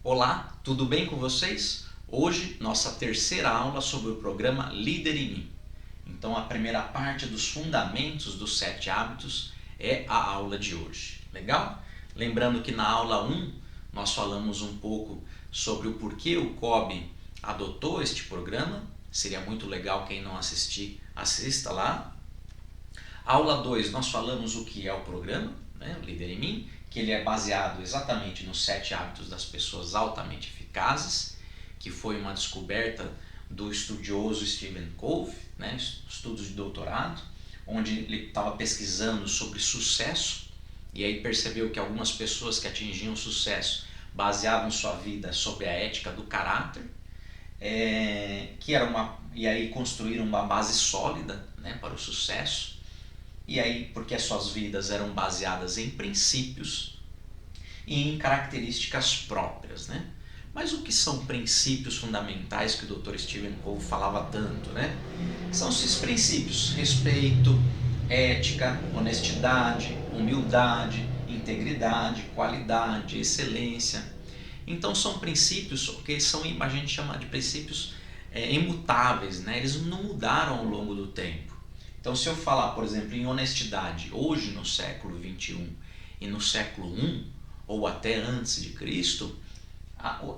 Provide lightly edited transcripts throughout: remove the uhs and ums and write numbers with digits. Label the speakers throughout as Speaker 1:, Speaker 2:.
Speaker 1: Olá, tudo bem com vocês? Hoje, nossa terceira aula sobre o programa Líder em Mim. Então, a primeira parte dos fundamentos dos 7 hábitos é a aula de hoje. Legal? Lembrando que na aula 1 nós falamos um pouco sobre o porquê o COB adotou este programa. Seria muito legal quem não assistir, assista lá. Aula 2 nós falamos o que é o programa, né, o Líder em Mim, que ele é baseado exatamente nos 7 hábitos das pessoas altamente eficazes, que foi uma descoberta do estudioso Stephen Covey, né, estudos de doutorado, onde ele estava pesquisando sobre sucesso e aí percebeu que algumas pessoas que atingiam sucesso baseavam sua vida sobre a ética do caráter, e aí construíram uma base sólida, né, para o sucesso. E aí, porque as suas vidas eram baseadas em princípios e em características próprias, né? Mas o que são princípios fundamentais que o Dr. Stephen Covey falava tanto, né? São esses princípios: respeito, ética, honestidade, humildade, integridade, qualidade, excelência. Então são princípios que a gente chama de princípios imutáveis, né? Eles não mudaram ao longo do tempo. Então, se eu falar, por exemplo, em honestidade, hoje no século XXI e no século I, ou até antes de Cristo,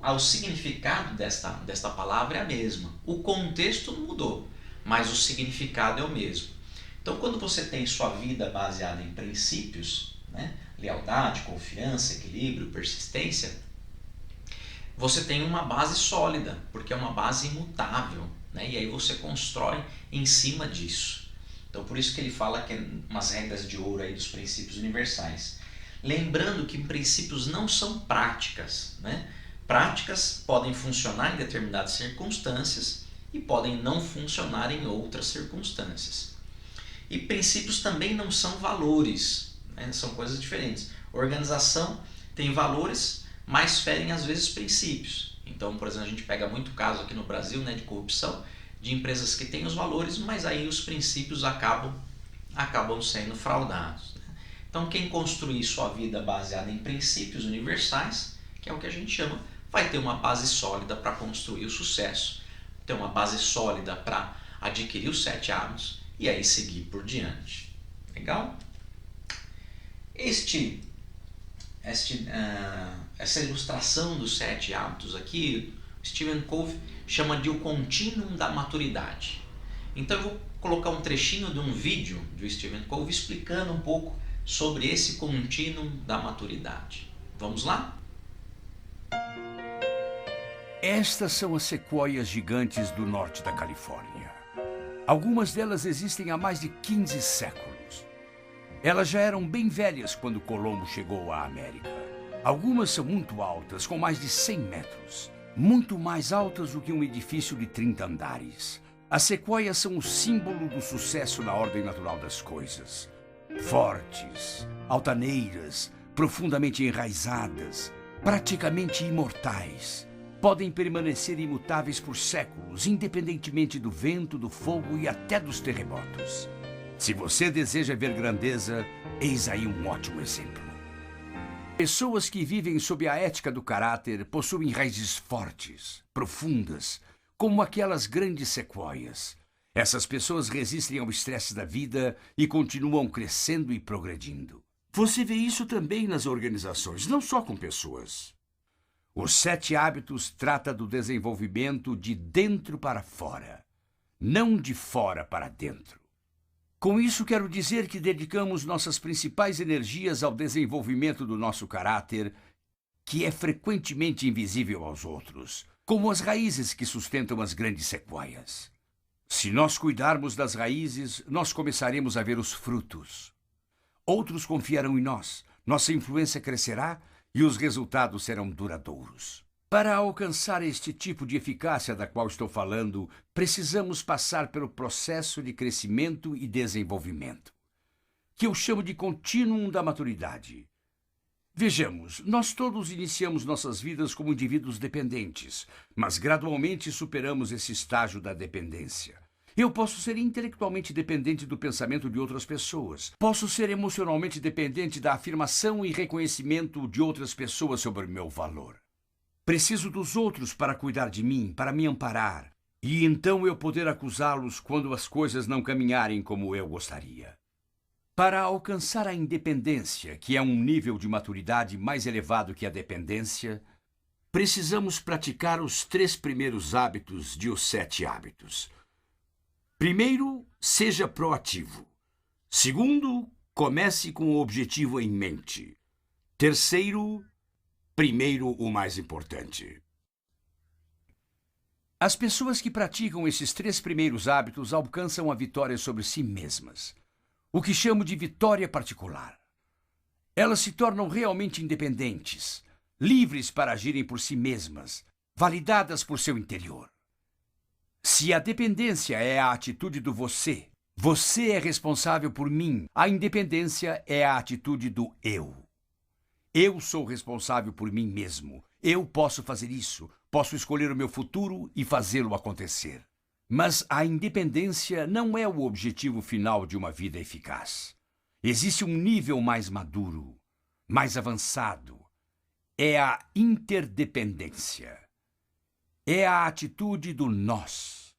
Speaker 1: o significado desta palavra é a mesma. O contexto mudou, mas o significado é o mesmo. Então, quando você tem sua vida baseada em princípios, né, lealdade, confiança, equilíbrio, persistência, você tem uma base sólida, porque é uma base imutável, né, e aí você constrói em cima disso. Então, por isso que ele fala que é umas regras de ouro aí dos princípios universais. Lembrando que princípios não são práticas, né? Práticas podem funcionar em determinadas circunstâncias e podem não funcionar em outras circunstâncias. E princípios também não são valores, né? São coisas diferentes. Organização tem valores, mas ferem às vezes princípios. Então, por exemplo, a gente pega muito caso aqui no Brasil, né, de corrupção, de empresas que têm os valores, mas aí os princípios acabam sendo fraudados. Então, quem construir sua vida baseada em princípios universais, que é o que a gente chama, vai ter uma base sólida para construir o sucesso, ter uma base sólida para adquirir os 7 hábitos e aí seguir por diante. Legal? Essa ilustração dos 7 hábitos aqui, Stephen Covey chama de o contínuo da maturidade. Então eu vou colocar um trechinho de um vídeo do Stephen Covey explicando um pouco sobre esse contínuo da maturidade. Vamos lá?
Speaker 2: Estas são as sequoias gigantes do norte da Califórnia. Algumas delas existem há mais de 15 séculos. Elas já eram bem velhas quando Colombo chegou à América. Algumas são muito altas, com mais de 100 metros. Muito mais altas do que um edifício de 30 andares. As sequoias são o símbolo do sucesso na ordem natural das coisas. Fortes, altaneiras, profundamente enraizadas, praticamente imortais. Podem permanecer imutáveis por séculos, independentemente do vento, do fogo e até dos terremotos. Se você deseja ver grandeza, eis aí um ótimo exemplo. Pessoas que vivem sob a ética do caráter possuem raízes fortes, profundas, como aquelas grandes sequoias. Essas pessoas resistem ao estresse da vida e continuam crescendo e progredindo. Você vê isso também nas organizações, não só com pessoas. Os 7 hábitos trata do desenvolvimento de dentro para fora, não de fora para dentro. Com isso, quero dizer que dedicamos nossas principais energias ao desenvolvimento do nosso caráter, que é frequentemente invisível aos outros, como as raízes que sustentam as grandes sequoias. Se nós cuidarmos das raízes, nós começaremos a ver os frutos. Outros confiarão em nós, nossa influência crescerá e os resultados serão duradouros. Para alcançar este tipo de eficácia da qual estou falando, precisamos passar pelo processo de crescimento e desenvolvimento, que eu chamo de contínuo da maturidade. Vejamos, nós todos iniciamos nossas vidas como indivíduos dependentes, mas gradualmente superamos esse estágio da dependência. Eu posso ser intelectualmente dependente do pensamento de outras pessoas. Posso ser emocionalmente dependente da afirmação e reconhecimento de outras pessoas sobre o meu valor. Preciso dos outros para cuidar de mim, para me amparar, e então eu poder acusá-los quando as coisas não caminharem como eu gostaria. Para alcançar a independência, que é um nível de maturidade mais elevado que a dependência, precisamos praticar os 3 primeiros hábitos de Os 7 Hábitos. Primeiro, seja proativo. Segundo, comece com o objetivo em mente. Terceiro, primeiro o mais importante. As pessoas que praticam esses 3 primeiros hábitos alcançam a vitória sobre si mesmas, o que chamo de vitória particular. Elas se tornam realmente independentes, livres para agirem por si mesmas, validadas por seu interior. Se a dependência é a atitude do você, você é responsável por mim. A independência é a atitude do eu. Eu sou responsável por mim mesmo. Eu posso fazer isso, posso escolher o meu futuro e fazê-lo acontecer. Mas a independência não é o objetivo final de uma vida eficaz. Existe um nível mais maduro, mais avançado. É a interdependência. É a atitude do nós.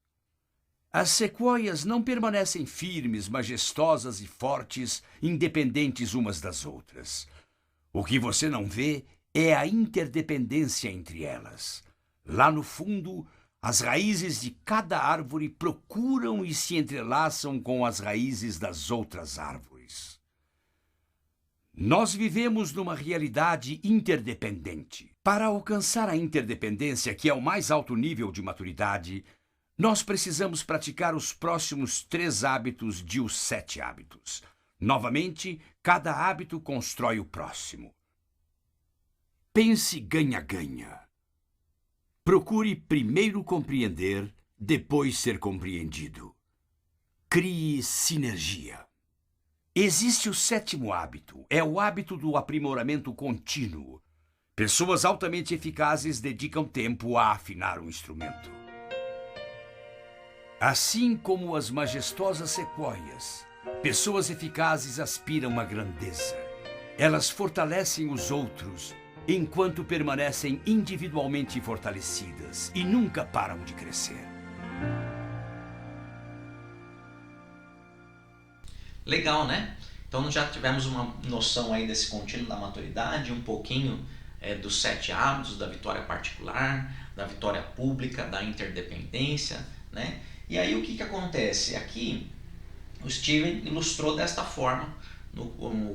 Speaker 2: As sequoias não permanecem firmes, majestosas e fortes, independentes umas das outras. O que você não vê é a interdependência entre elas. Lá no fundo, as raízes de cada árvore procuram e se entrelaçam com as raízes das outras árvores. Nós vivemos numa realidade interdependente. Para alcançar a interdependência, que é o mais alto nível de maturidade, nós precisamos praticar os próximos 3 hábitos de Os 7 Hábitos. Novamente, cada hábito constrói o próximo. Pense ganha-ganha. Procure primeiro compreender, depois ser compreendido. Crie sinergia. Existe o 7º hábito. É o hábito do aprimoramento contínuo. Pessoas altamente eficazes dedicam tempo a afinar um instrumento. Assim como as majestosas sequoias, pessoas eficazes aspiram à grandeza. Elas fortalecem os outros enquanto permanecem individualmente fortalecidas e nunca param de crescer.
Speaker 1: Legal, né? Então já tivemos uma noção aí desse contínuo da maturidade, um pouquinho dos 7 hábitos, da vitória particular, da vitória pública, da interdependência, né? E aí o que acontece? Aqui o Steven ilustrou desta forma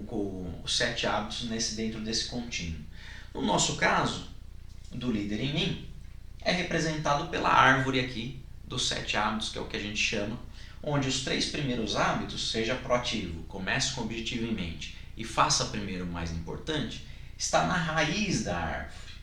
Speaker 1: com os 7 hábitos dentro desse contínuo. No nosso caso, do líder em mim, é representado pela árvore aqui dos 7 hábitos, que é o que a gente chama, onde os 3 primeiros hábitos, seja proativo, comece com o objetivo em mente e faça primeiro o mais importante, está na raiz da árvore,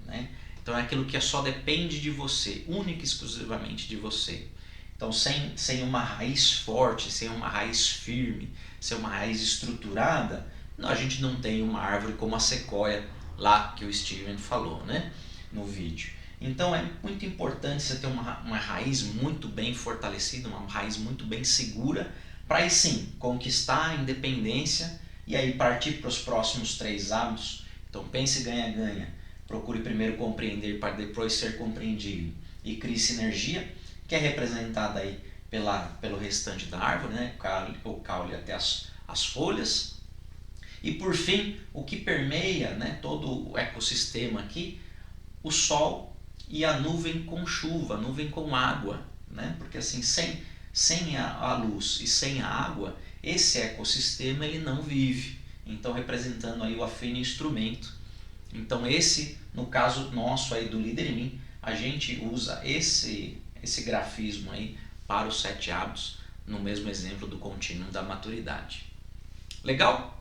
Speaker 1: né? Então é aquilo que só depende de você, única e exclusivamente de você. Então sem uma raiz forte, sem uma raiz firme, sem uma raiz estruturada, a gente não tem uma árvore como a sequoia lá que o Steven falou, né, no vídeo. Então é muito importante você ter uma raiz muito bem fortalecida, uma raiz muito bem segura, para aí sim conquistar a independência e aí partir para os próximos 3 hábitos. Então pense ganha-ganha, procure primeiro compreender para depois ser compreendido e crie sinergia, que é representada aí pelo restante da árvore, né, o caule até as folhas. E por fim, o que permeia, né, todo o ecossistema aqui, o sol e a nuvem com chuva, a nuvem com água, né? Porque assim, sem a luz e sem a água, esse ecossistema ele não vive. Então representando aí o afino instrumento. Então esse, no caso nosso aí do líder em mim, a gente usa esse grafismo aí para os 7 hábitos, no mesmo exemplo do contínuo da maturidade. Legal?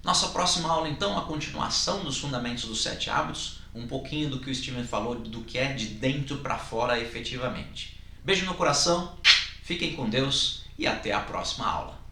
Speaker 1: Nossa próxima aula, então, a continuação dos fundamentos dos 7 hábitos, um pouquinho do que o Steven falou, do que é de dentro para fora efetivamente. Beijo no coração, fiquem com Deus e até a próxima aula.